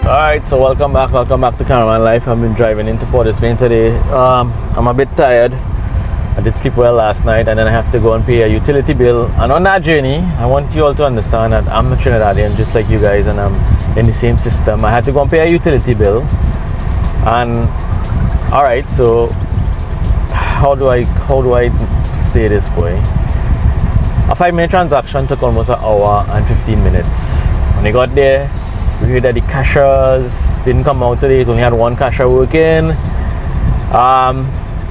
Alright, so welcome back to Cameraman Life. I've been driving into Port of Spain today. I'm a bit tired. I did sleep well last night, and then I have to go and pay a utility bill. And on that journey, I want you all to understand that I'm a Trinidadian just like you guys, and I'm in the same system. I had to go and pay a utility bill. And alright, so how do I say this, boy? A 5-minute transaction took almost an hour and 15 minutes. When I got there, we heard that the cashiers didn't come out today. It only had one cashier working.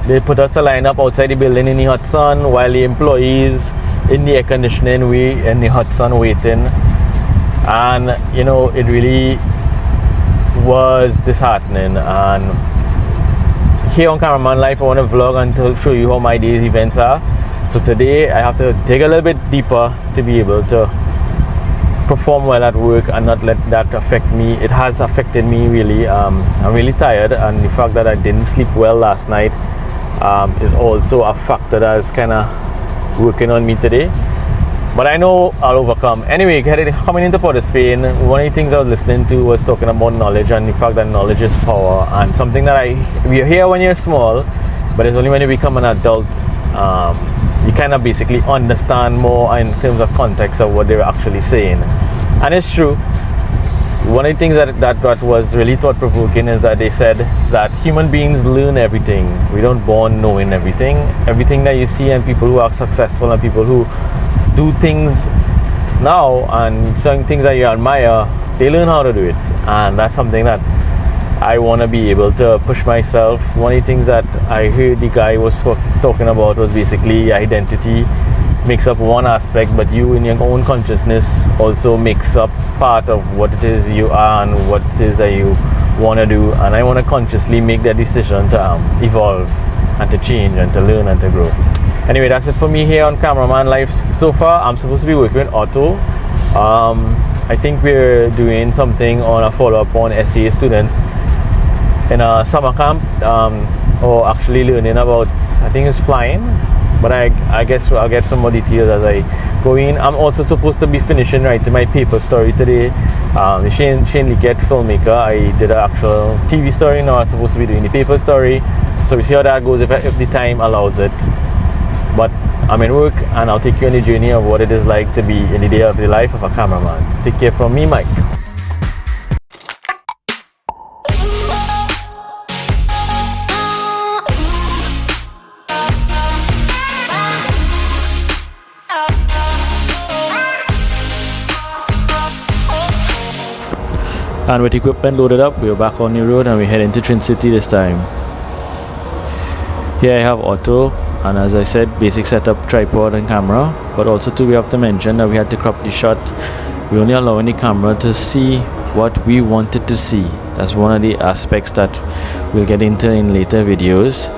They put us a line up outside the building in the hot sun while the employees in the air conditioning, we in the hot sun waiting. And you know, it really was disheartening. And here on Cameraman Life, I want to vlog and to show you how my day's events are. So today I have to dig a little bit deeper to be able to perform well at work and not let that affect me. It has affected me really. I'm really tired, and the fact that I didn't sleep well last night is also a factor that is kind of working on me today. But I know I'll overcome. Anyway, coming into Port of Spain, one of the things I was listening to was talking about knowledge and the fact that knowledge is power, and something that we hear when you're small, but it's only when you become an adult you kind of basically understand more in terms of context of what they were actually saying. And it's true. One of the things that was really thought-provoking is that they said that human beings learn everything. We don't born knowing everything. Everything that you see, and people who are successful and people who do things now and some things that you admire, they learn how to do it. And that's something that I want to be able to push myself. One of the things that I heard the guy was talking about was basically identity makes up one aspect, but you in your own consciousness also makes up part of what it is you are and what it is that you want to do. And I want to consciously make that decision to evolve and to change and to learn and to grow. Anyway, that's it for me here on Cameraman Life. So far, I'm supposed to be working with Otto. I think we're doing something on a follow-up on SEA students in a summer camp, or actually learning about, I think it's flying, but I guess I'll get some more details as I go in. I'm also supposed to be finishing writing my paper story today. Shane Lickett, filmmaker, I did an actual TV story, now I'm supposed to be doing the paper story, so we see how that goes if the time allows it. But I'm in work, and I'll take you on the journey of what it is like to be in the day of the life of a cameraman. Take care from me, Mike. And with equipment loaded up, we're back on the road, and we're heading to Trinidad City this time. Here I have Otto, and as I said, basic setup, tripod and camera. But also too, we have to mention that we had to crop the shot. We're only allowing the camera to see what we wanted to see. That's one of the aspects that we'll get into in later videos.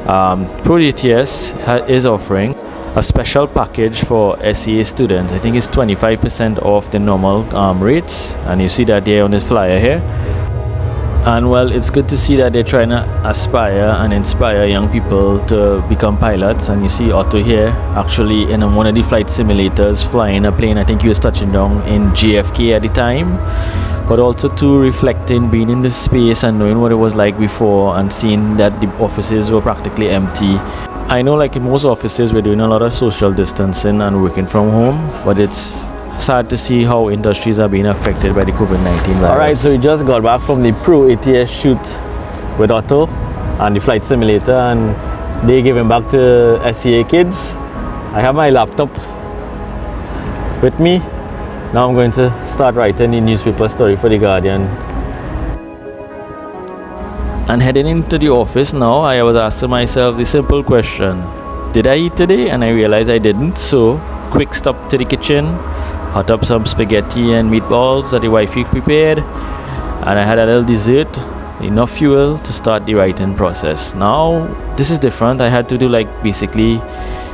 ProDTS is offering a special package for SEA students. I think it's 25% off the normal rates, and you see that there on this flyer here. And well, it's good to see that they're trying to aspire and inspire young people to become pilots. And you see Otto here actually in one of the flight simulators flying a plane. I think he was touching down in JFK at the time, but also too reflecting being in this space and knowing what it was like before, and seeing that the offices were practically empty. I know, like in most offices, we're doing a lot of social distancing and working from home, but it's sad to see how industries are being affected by the COVID-19 virus. Alright, so we just got back from the ProATS shoot with Otto and the flight simulator, and they gave him back to SEA kids. I have my laptop with me. Now I'm going to start writing the newspaper story for The Guardian. And heading into the office now, I was asking myself the simple question: did I eat today? And I realized I didn't. So quick stop to the kitchen, hot up some spaghetti and meatballs that the wifey prepared, and I had a little dessert, enough fuel to start the writing process. Now this is different. I had to do like basically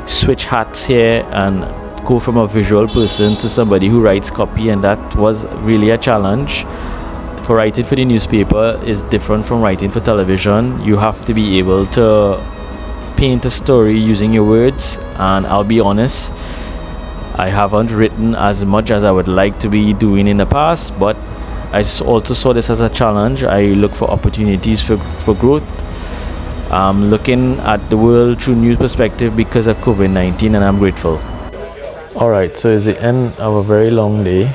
switch hats here and go from a visual person to somebody who writes copy, and that was really a challenge. For writing for the newspaper is different from writing for television. You have to be able to paint a story using your words, and I'll be honest, I haven't written as much as I would like to be doing in the past, but also saw this as a challenge. I look for opportunities for growth. Looking at the world through new perspective because of COVID-19, and I'm grateful. Alright, so it's the end of a very long day.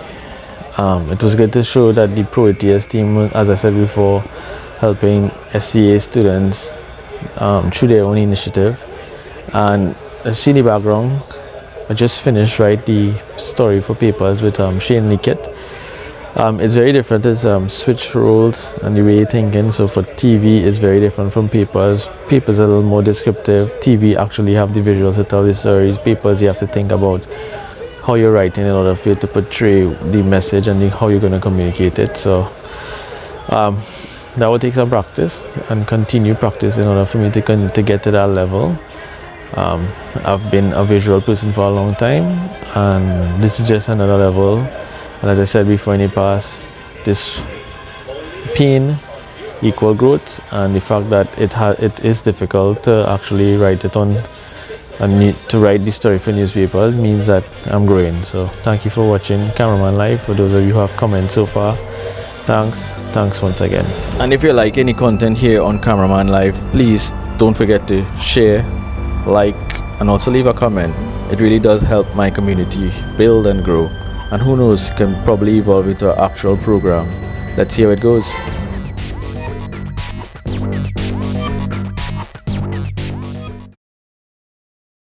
It was good to show that the Pro ATS team, as I said before, helping SCA students through their own initiative. And see the background, I just finished the story for papers with Shane Lickett. It's very different. It's switch roles and the way you're thinking. So for TV, it's very different from papers. Papers are a little more descriptive. TV actually have the visuals to tell the stories. Papers, you have to think about how you're writing in order for you to portray the message and how you're going to communicate it. So that will take some practice and continue practice in order for me to get to that level. I've been a visual person for a long time, and this is just another level. And as I said before in the past, this pain equal growth, and the fact that it is difficult to actually write it on and need to write the story for newspapers means that I'm growing. So thank you for watching Cameraman Live. For those of you who have commented so far, thanks once again. And if you like any content here on Cameraman Live, please don't forget to share, like, and also leave a comment. It really does help my community build and grow. And who knows, it can probably evolve into an actual program. Let's see how it goes.